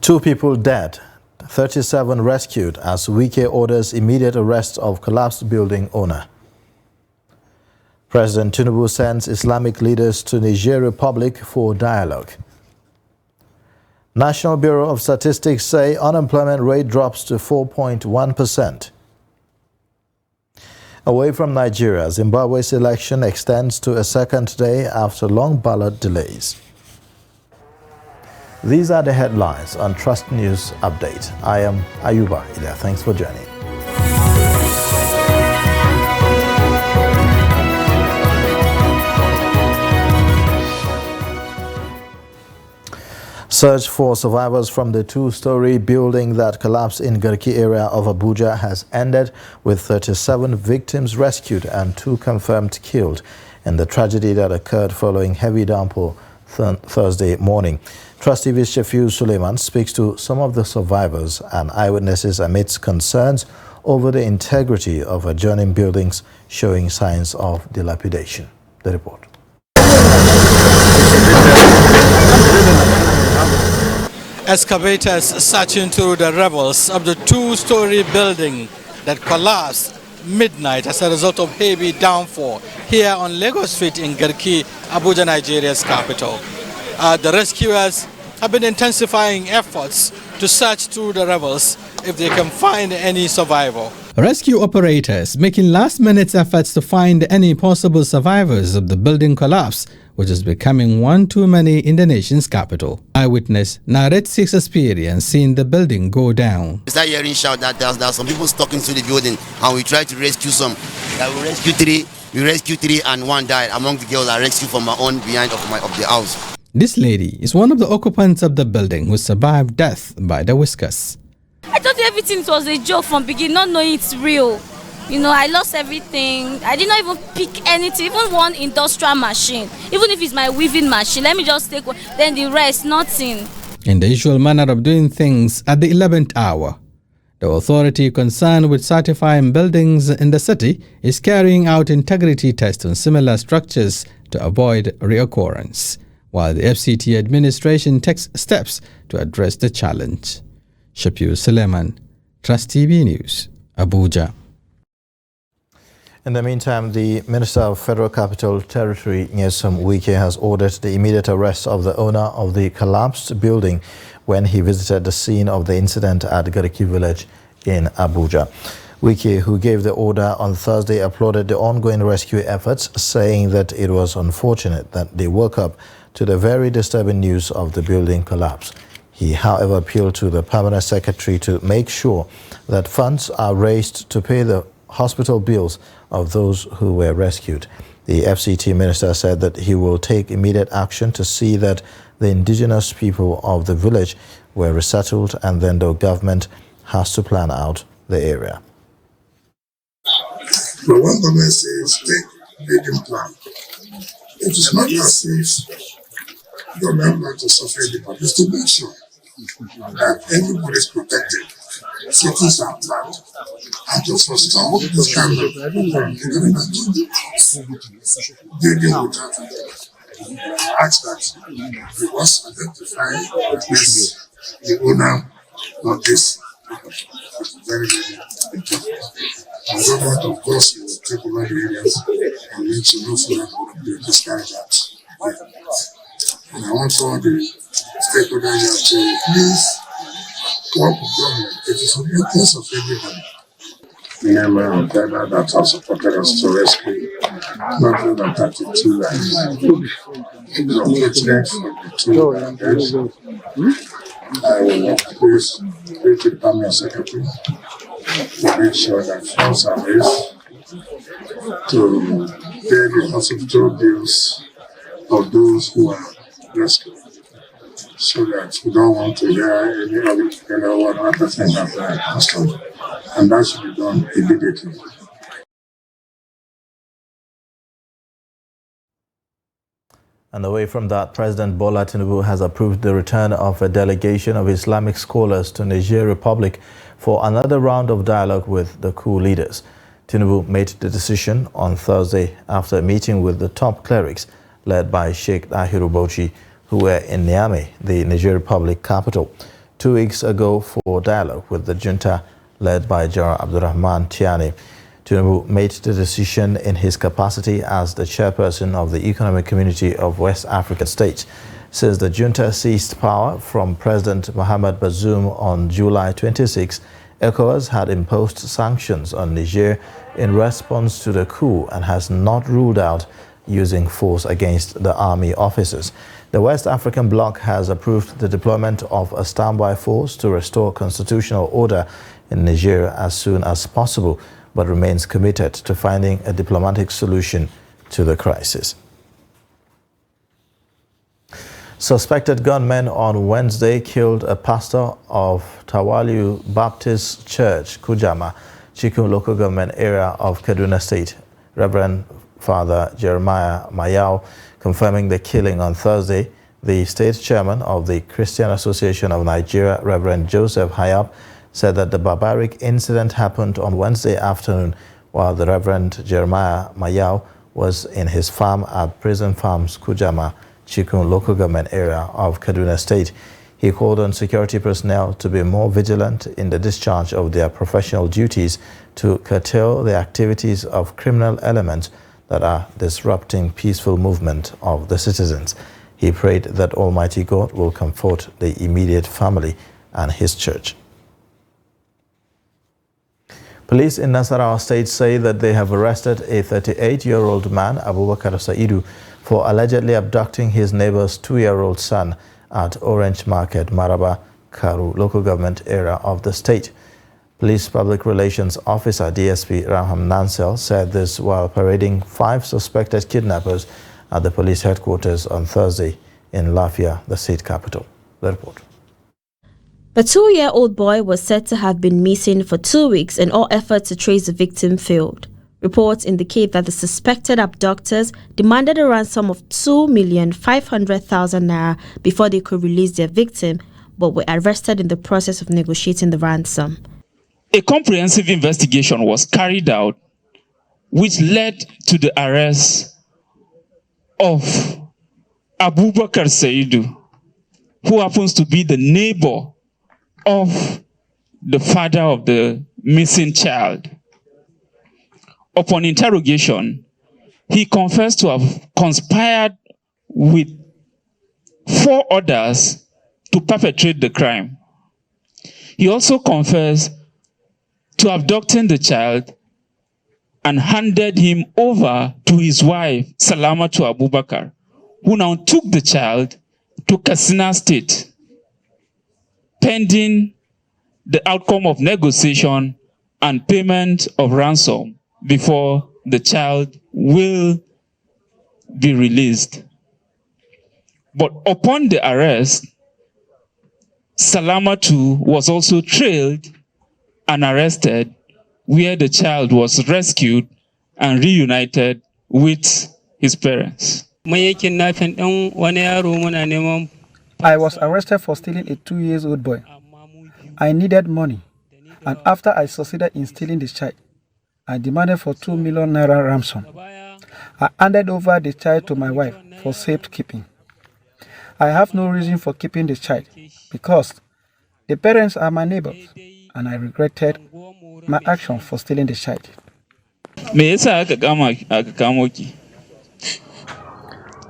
2 people dead, 37 rescued as Wike orders immediate arrest of collapsed building owner. President Tinubu sends Islamic leaders to Niger Republic for dialogue. National Bureau of Statistics say unemployment rate drops to 4.1%. Away from Nigeria, Zimbabwe's election extends to a second day after long ballot delays. These are the headlines on Trust News Update. I am Ayuba Ida. Thanks for joining. Search for survivors from the 2-story building that collapsed in Garki area of Abuja has ended, with 37 victims rescued and 2 confirmed killed in the tragedy that occurred following heavy downpour Thursday morning. Trust TV's Shafiu Suleiman speaks to some of the survivors and eyewitnesses amidst concerns over the integrity of adjoining buildings showing signs of dilapidation. The report. Excavators searching through the rubbles of the 2-story building that collapsed midnight as a result of heavy downpour here on Lagos Street in Garki, Abuja, Nigeria's capital. The rescuers have been intensifying efforts to search through the rubbles if they can find any survivor. Rescue operators making last-minute efforts to find any possible survivors of the building collapse, which is becoming one too many in the nation's capital. Eyewitness narrates his experience seeing the building go down. We start hearing shout that there are some people stuck into the building, and we try to rescue some. We rescued three and 1 died among the girls I rescued from my own behind of the house. This lady is one of the occupants of the building who survived death by the whiskers. I thought everything was a joke from beginning, not knowing it's real. You know, I lost everything. I did not even pick anything, even one industrial machine. Even if it's my weaving machine, let me just take one, then the rest, nothing. In the usual manner of doing things at the 11th hour, the authority concerned with certifying buildings in the city is carrying out integrity tests on similar structures to avoid reoccurrence, while the FCT administration takes steps to address the challenge. Shafiu Suleiman, Trust TV News, Abuja. In the meantime, the Minister of Federal Capital Territory, Nyesom Wike, has ordered the immediate arrest of the owner of the collapsed building when he visited the scene of the incident at Gariki village in Abuja. Wike, who gave the order on Thursday, applauded the ongoing rescue efforts, saying that it was unfortunate that they woke up to the very disturbing news of the building collapse. He, however, appealed to the Permanent Secretary to make sure that funds are raised to pay the hospital bills of those who were rescued. The FCT minister said that he will take immediate action to see that the indigenous people of the village were resettled, and then the government has to plan out the area. But one government says take building plan. It is not as if government want to suffer anybody. It's to make sure that everybody is protected. Cities are planned. And to forestall this kind of building without ask that we must identify the owner of this. It's very, very important. The government, of course, will take over the areas and need to know so that we will discourage that. And I want all the stakeholders here to please work with government. It is in the interest of everybody. Member of Ghana that has supported us to rescue not more than 32 lives. The opportunity for the 2 I will work with the Permanent Secretary to make sure that funds are raised to pay the hospital bills of those who are rescued, so that we don't want to hear any other one person that are hostile, and that should be done immediately. And away from that, President Bola Tinubu has approved the return of a delegation of Islamic scholars to Niger Republic for another round of dialogue with the coup leaders. Tinubu made the decision on Thursday after a meeting with the top clerics led by Sheikh Dahiru Bauchi, who were in Niamey, the Niger Republic capital. 2 weeks ago for dialogue with the junta led by General Abdurrahman Tiani. Tinubu made the decision in his capacity as the chairperson of the Economic Community of West African States. Since the junta seized power from President Mohamed Bazoum on July 26, ECOWAS had imposed sanctions on Niger in response to the coup and has not ruled out using force against the army officers. The West African bloc has approved the deployment of a standby force to restore constitutional order in Niger as soon as possible, but remains committed to finding a diplomatic solution to the crisis. Suspected gunmen on Wednesday killed a pastor of Tawaliu Baptist Church, Kujama, Chikun local government area of Kaduna State. Reverend Father Jeremiah Mayao confirming the killing on Thursday. The state chairman of the Christian Association of Nigeria, Reverend Joseph Hayab, said that the barbaric incident happened on Wednesday afternoon while the Reverend Jeremiah Mayao was in his farm at Prison Farms, Kujama, Chikun local government area of Kaduna State. He called on security personnel to be more vigilant in the discharge of their professional duties to curtail the activities of criminal elements that are disrupting peaceful movement of the citizens. He prayed that Almighty God will comfort the immediate family and his church. Police in Nasarawa State say that they have arrested a 38-year-old man, Abubakar Saidu, for allegedly abducting his neighbor's 2-year-old son at Orange Market, Maraba, Karu, local government area of the state. Police Public Relations Officer DSP Raham Nansel said this while parading 5 suspected kidnappers at the police headquarters on Thursday in Lafia, the state capital. The report. The 2-year-old boy was said to have been missing for 2 weeks and all efforts to trace the victim failed. Reports indicate that the suspected abductors demanded a ransom of 2,500,000 naira before they could release their victim, but were arrested in the process of negotiating the ransom. A comprehensive investigation was carried out, which led to the arrest of Abubakar Saidu, who happens to be the neighbor of the father of the missing child. Upon interrogation, he confessed to have conspired with 4 others to perpetrate the crime. He also confessed to abducting the child and handed him over to his wife, Salamatu Abubakar, who now took the child to Katsina State, pending the outcome of negotiation and payment of ransom before the child will be released. But upon the arrest, Salamatu was also trailed and arrested, where the child was rescued and reunited with his parents. I was arrested for stealing a 2-year-old boy. I needed money, and after I succeeded in stealing the child, I demanded for 2 million naira ransom. I handed over the child to my wife for safekeeping. I have no reason for keeping the child because the parents are my neighbors, and I regretted my action for stealing the child.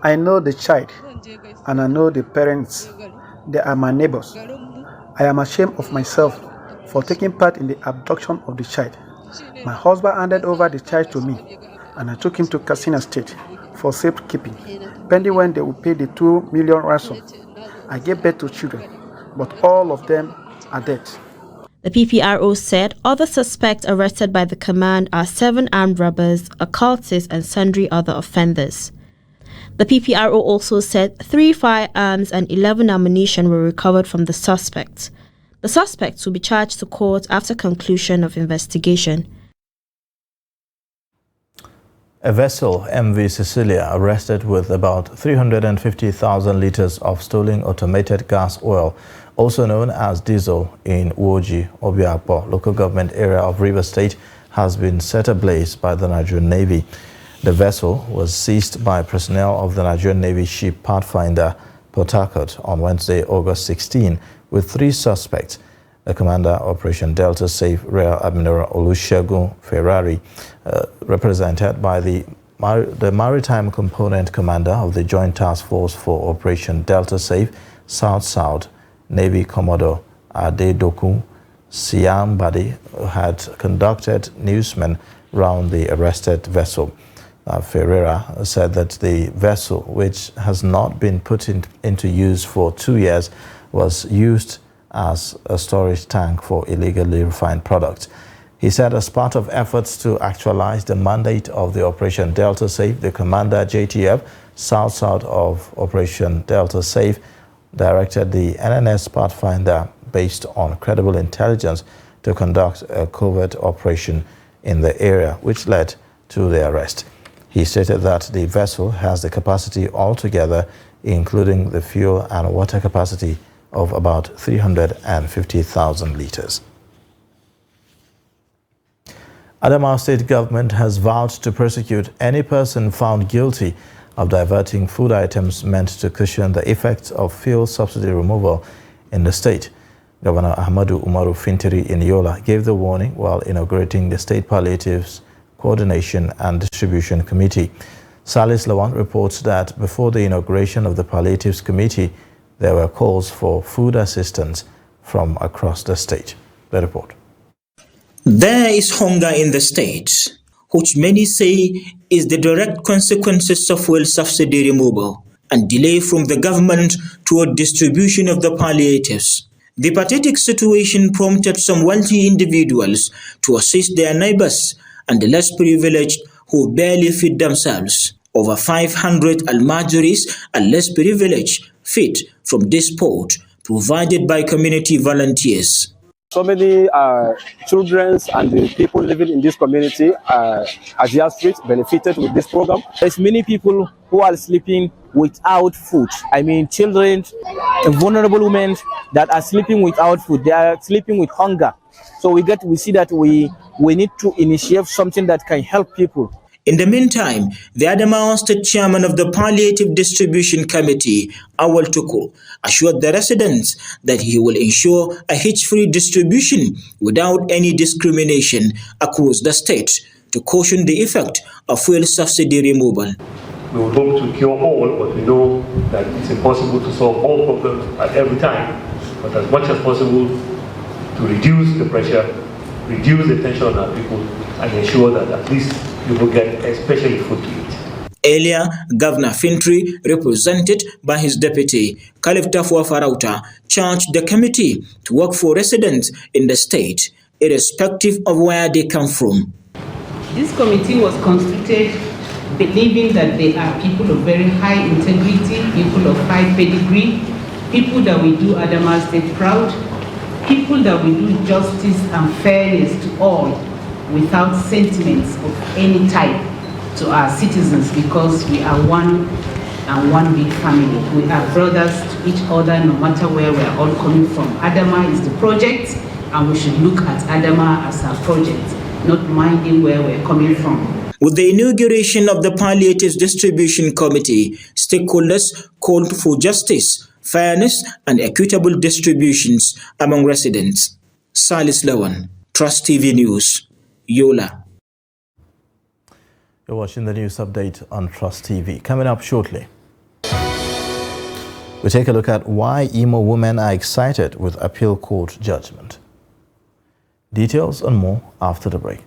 I know the child, and I know the parents. They are my neighbors. I am ashamed of myself for taking part in the abduction of the child. My husband handed over the child to me, and I took him to Katsina State for safekeeping, pending when they would pay the 2 million ransom. I gave birth to children, but all of them are dead. The PPRO said other suspects arrested by the command are 7 armed robbers, occultists, and sundry other offenders. The PPRO also said 3 firearms and 11 ammunition were recovered from the suspects. The suspects will be charged to court after conclusion of investigation. A vessel, MV Cecilia, arrested with about 350,000 liters of stolen automated gas oil, also known as diesel, in Woji, Obiakpo, local government area of Rivers State, has been set ablaze by the Nigerian Navy. The vessel was seized by personnel of the Nigerian Navy ship Pathfinder, Port Harcourt, on Wednesday, August 16, with 3 suspects. The commander of Operation Delta Safe, Rear Admiral Olusegun Ferrari, represented by the Maritime Component Commander of the Joint Task Force for Operation Delta Safe, South-South, Navy Commodore Adedoku Siambade, had conducted newsmen round the arrested vessel. Ferreira said that the vessel, which has not been put into use for 2 years, was used as a storage tank for illegally refined products. He said as part of efforts to actualize the mandate of the Operation Delta Safe, the commander JTF, South-South of Operation Delta Safe, directed the NNS Pathfinder, based on credible intelligence, to conduct a covert operation in the area, which led to the arrest. He stated that the vessel has the capacity altogether, including the fuel and water capacity, of about 350,000 litres. Adamawa State government has vowed to prosecute any person found guilty of diverting food items meant to cushion the effects of fuel subsidy removal in the state. Governor Ahmadu Umaru Fintiri in Yola gave the warning while inaugurating the State Palliatives Coordination and Distribution Committee. Salis Lawan reports that before the inauguration of the Palliatives Committee, there were calls for food assistance from across the state. The report. There is hunger in the state, which many say is the direct consequences of fuel subsidy removal and delay from the government toward distribution of the palliatives. The pathetic situation prompted some wealthy individuals to assist their neighbors and the less privileged who barely feed themselves. Over 500 Almajiris and less privileged feed from this pot provided by community volunteers. So many children and the people living in this community, Asia Street, benefited with this program. There's many people who are sleeping without food. I mean, children and vulnerable women that are sleeping without food. They are sleeping with hunger. So we see that we need to initiate something that can help people. In the meantime, the Adamawa State Chairman of the Palliative Distribution Committee, Awal Tuku, assured the residents that he will ensure a hitch-free distribution without any discrimination across the state to caution the effect of fuel subsidy removal. We would hope to cure all, but we know that it's impossible to solve all problems at every time. But as much as possible, to reduce the pressure, reduce the tension on our people, and ensure that at least people get especially food to eat. Earlier, Governor Fintri, represented by his deputy, Khalif Tafwa Farauta, charged the committee to work for residents in the state, irrespective of where they come from. This committee was constituted believing that they are people of very high integrity, people of high pedigree, people that will do Adamawa State proud, people that will do justice and fairness to all without sentiments of any type to our citizens, because we are one and one big family. We are brothers to each other no matter where we are all coming from. Adama is the project, and we should look at Adama as our project, not minding where we're coming from. With the inauguration of the Palliatives Distribution Committee, stakeholders called for justice, fairness, and equitable distributions among residents. Salis Lawan, Trust TV News, Yola. You're watching the news update on Trust TV. Coming up shortly, we take a look at why Imo women are excited with appeal court judgment. Details and more after the break.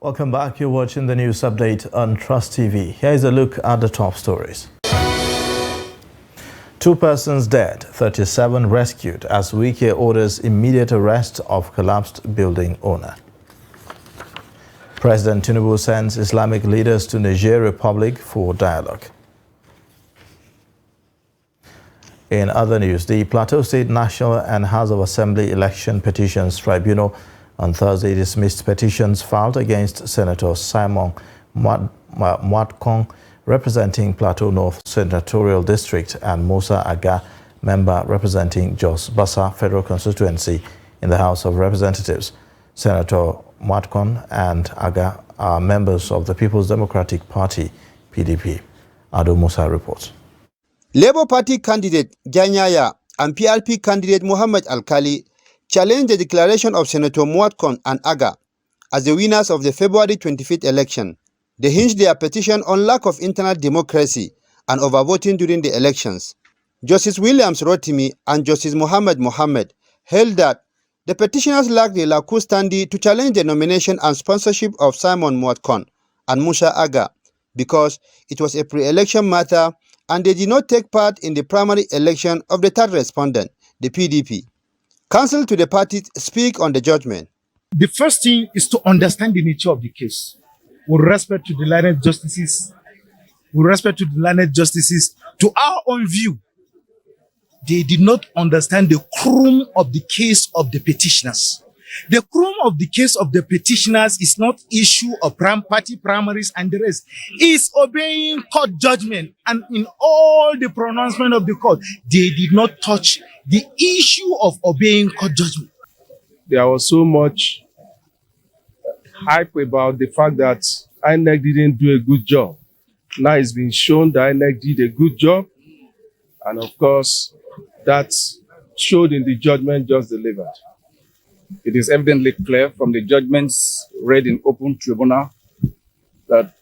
Welcome back. You're watching the news update on Trust TV. Here's a look at the top stories. 2 persons dead, 37 rescued as Wike orders immediate arrest of collapsed building owner. President Tinubu sends Islamic leaders to Niger Republic for dialogue. In other news, the Plateau State National and House of Assembly Election Petitions Tribunal on Thursday dismissed petitions filed against Senator Simon Mwatcong, representing Plateau North Senatorial District, and Musa Aga, member representing Jos Bassa Federal Constituency in the House of Representatives. Senator Mwatcong and Aga are members of the People's Democratic Party, PDP. Ado Musa reports. Labour Party candidate Janyaya and PLP candidate Muhammad Alkali challenged the declaration of Senator Mwatcong and Aga as the winners of the February 25th election. They hinged their petition on lack of internal democracy and overvoting during the elections. Justice Williams Rotimi and Justice Muhammad Mohammed held that the petitioners lacked the lacus standi to challenge the nomination and sponsorship of Simon Mwatcong and Musa Aga because it was a pre-election matter and they did not take part in the primary election of the third respondent, the PDP. Counsel to the parties speak on the judgment. The first thing is to understand the nature of the case. With respect to the learned justices, to our own view, they did not understand the crux of the case of the petitioners. The crux of the case of the petitioners is not issue of party primaries and the rest. It's obeying court judgment. And in all the pronouncement of the court, they did not touch the issue of obeying court judgment. There was so much hype about the fact that INEC didn't do a good job. Now it's been shown that INEC did a good job. And of course, that showed in the judgment just delivered. It is evidently clear from the judgments read in open tribunal that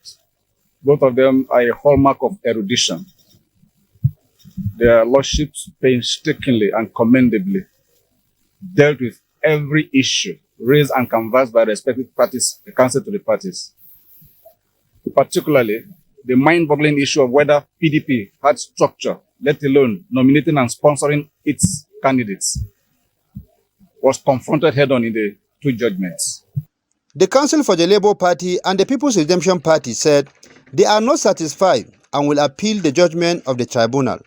both of them are a hallmark of erudition. Their lordships painstakingly and commendably dealt with every issue raised and canvassed by respective parties, the counsel to the parties. Particularly, the mind-boggling issue of whether PDP had structure, let alone nominating and sponsoring its candidates, was confronted head-on in the two judgments. The Council for the Labour Party and the People's Redemption Party said they are not satisfied and will appeal the judgment of the tribunal.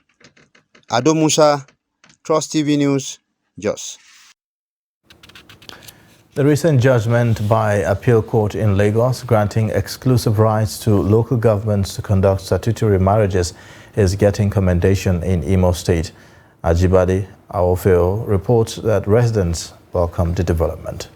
Ado Musa, Trust TV News, Jos. The recent judgment by Appeal Court in Lagos granting exclusive rights to local governments to conduct statutory marriages is getting commendation in Imo State. Ajibade Aofeo reports that residents welcome the development.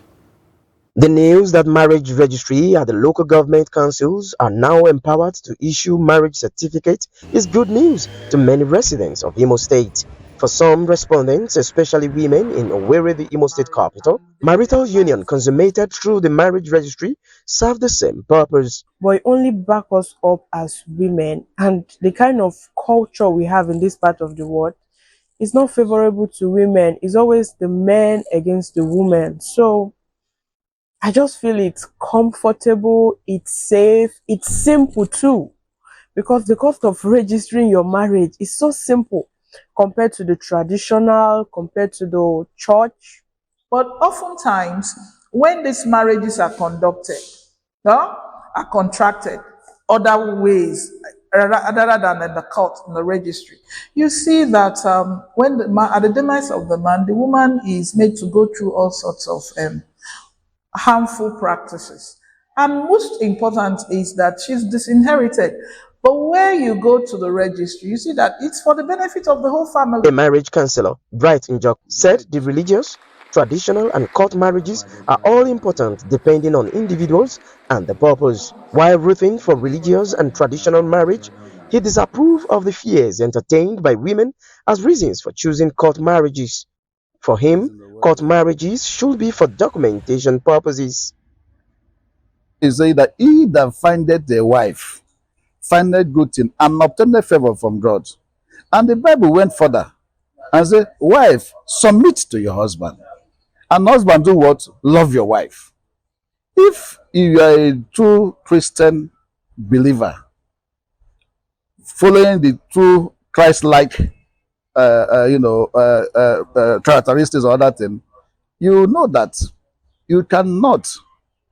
The news that marriage registry at the local government councils are now empowered to issue marriage certificates is good news to many residents of Imo State. For some respondents, especially women in Owerri, the Imo State capital, marital union consummated through the marriage registry serve the same purpose. But it only back us up as women, and the kind of culture we have in this part of the world is not favorable to women. It's always the men against the women. So I just feel it's comfortable, it's safe, it's simple too, because the cost of registering your marriage is so simple compared to the traditional, compared to the church. But oftentimes, when these marriages are conducted, are contracted other ways, rather than in the court, in the registry, you see that when at the demise of the man, the woman is made to go through all sorts of harmful practices. And most important is that she's disinherited. But where you go to the registry, you see that it's for the benefit of the whole family. The marriage counselor, Bright Njok, said the religious, traditional and court marriages are all important depending on individuals and the purpose. While rooting for religious and traditional marriage, he disapproved of the fears entertained by women as reasons for choosing court marriages. For him, court marriages should be for documentation purposes. He said that he that findeth a wife findeth good thing and obtaineth favor from God. And the Bible went further and said, wife, submit to your husband. And husband, do what? Love your wife. If you are a true Christian believer, following the true Christ-like, characteristics or other thing, you know that you cannot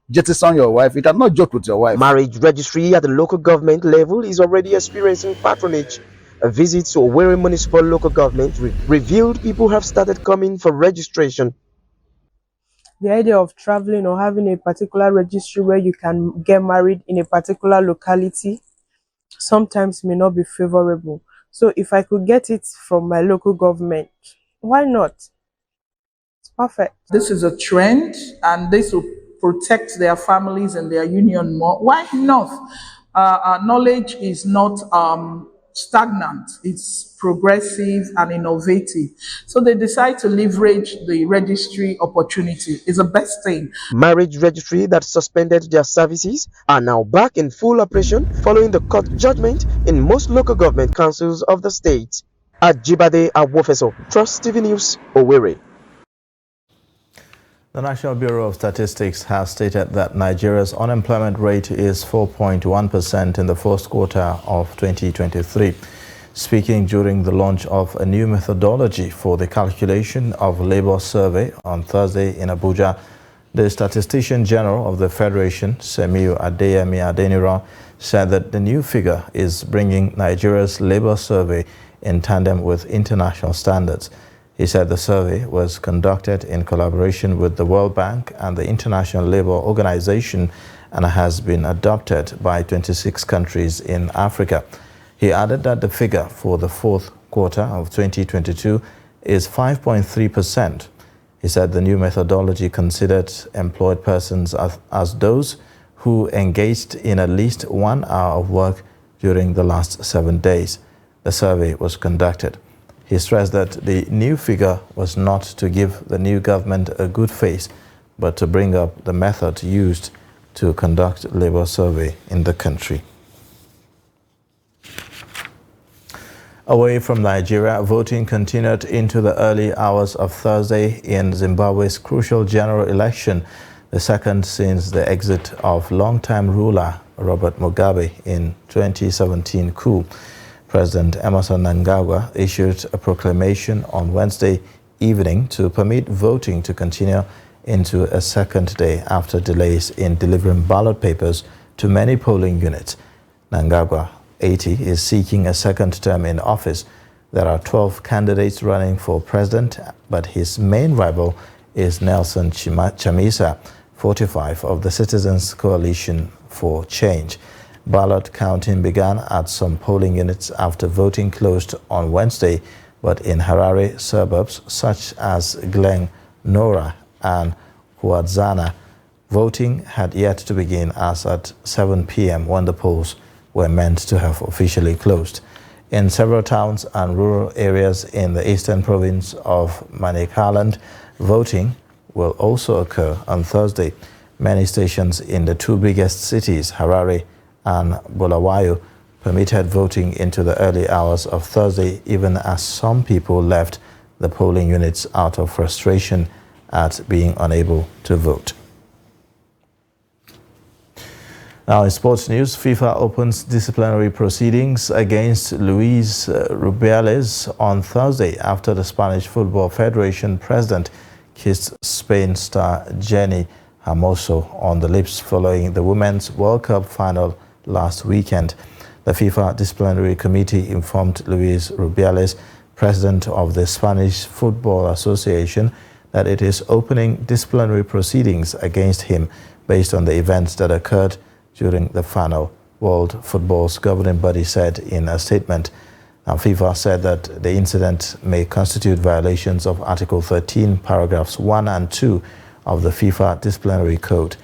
jettison your wife. You cannot joke with your wife. Marriage registry at the local government level is already experiencing patronage. A visit to Owerri Municipal Local Government revealed people have started coming for registration. The idea of traveling or having a particular registry where you can get married in a particular locality sometimes may not be favorable. So if I could get it from my local government, why not? It's perfect. This is a trend, and this will protect their families and their union more. Why not? Knowledge is not stagnant. It's progressive and innovative. So they decide to leverage the registry opportunity. It's the best thing. Marriage registry that suspended their services are now back in full operation following the court judgment in most local government councils of the state. Ajibade Awofeso, Trust TV News, Owerri. The National Bureau of Statistics has stated that Nigeria's unemployment rate is 4.1% in the first quarter of 2023. Speaking during the launch of a new methodology for the calculation of labor survey on Thursday in Abuja, the Statistician General of the Federation, Semiu Adeyemi Adeniro, said that the new figure is bringing Nigeria's labor survey in tandem with international standards. He said the survey was conducted in collaboration with the World Bank and the International Labour Organization and has been adopted by 26 countries in Africa. He added that the figure for the fourth quarter of 2022 is 5.3%. He said the new methodology considered employed persons as those who engaged in at least 1 hour of work during the last 7 days. The survey was conducted. He stressed that the new figure was not to give the new government a good face, but to bring up the method used to conduct labor survey in the country. Away from Nigeria, voting continued into the early hours of Thursday in Zimbabwe's crucial general election, the second since the exit of longtime ruler Robert Mugabe in 2017 coup. President Emerson Mnangagwa issued a proclamation on Wednesday evening to permit voting to continue into a second day after delays in delivering ballot papers to many polling units. Mnangagwa, 80, is seeking a second term in office. There are 12 candidates running for president, but his main rival is Nelson Chamisa, 45, of the Citizens Coalition for Change. Ballot counting began at some polling units after voting closed on Wednesday, but in Harare suburbs such as Glen Nora and Huadzana, voting had yet to begin as at 7 p.m. when the polls were meant to have officially closed. In several towns and rural areas in the eastern province of Manicaland, voting will also occur on Thursday. Many stations in the two biggest cities, Harare and Bulawayo, permitted voting into the early hours of Thursday, even as some people left the polling units out of frustration at being unable to vote. Now in sports news, FIFA opens disciplinary proceedings against Luis Rubiales on Thursday after the Spanish Football Federation president kissed Spain star Jenny Hermoso on the lips following the Women's World Cup final last weekend. The FIFA Disciplinary Committee informed Luis Rubiales, president of the Spanish Football Association, that it is opening disciplinary proceedings against him based on the events that occurred during the final. World Football's governing body said in a statement. Now, FIFA said that the incident may constitute violations of Article 13, paragraphs 1 and 2 of the FIFA Disciplinary Code.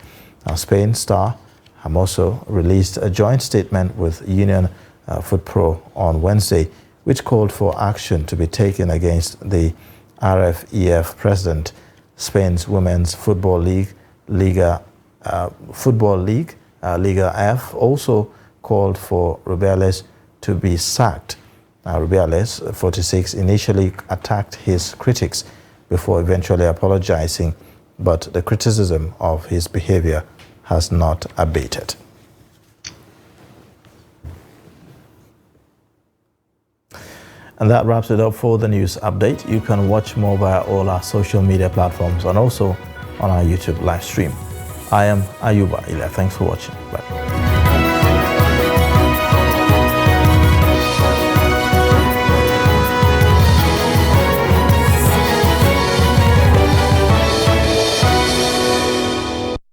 Now, Spain star Hermoso released a joint statement with Union FootPro on Wednesday, which called for action to be taken against the RFEF president. Spain's Women's Football League, Liga F, also called for Rubiales to be sacked. Rubiales, 46, initially attacked his critics before eventually apologizing, but the criticism of his behavior has not abated. And that wraps it up for the news update. You can watch more via all our social media platforms and also on our YouTube live stream. I am Ayuba Ila. Thanks for watching. Bye.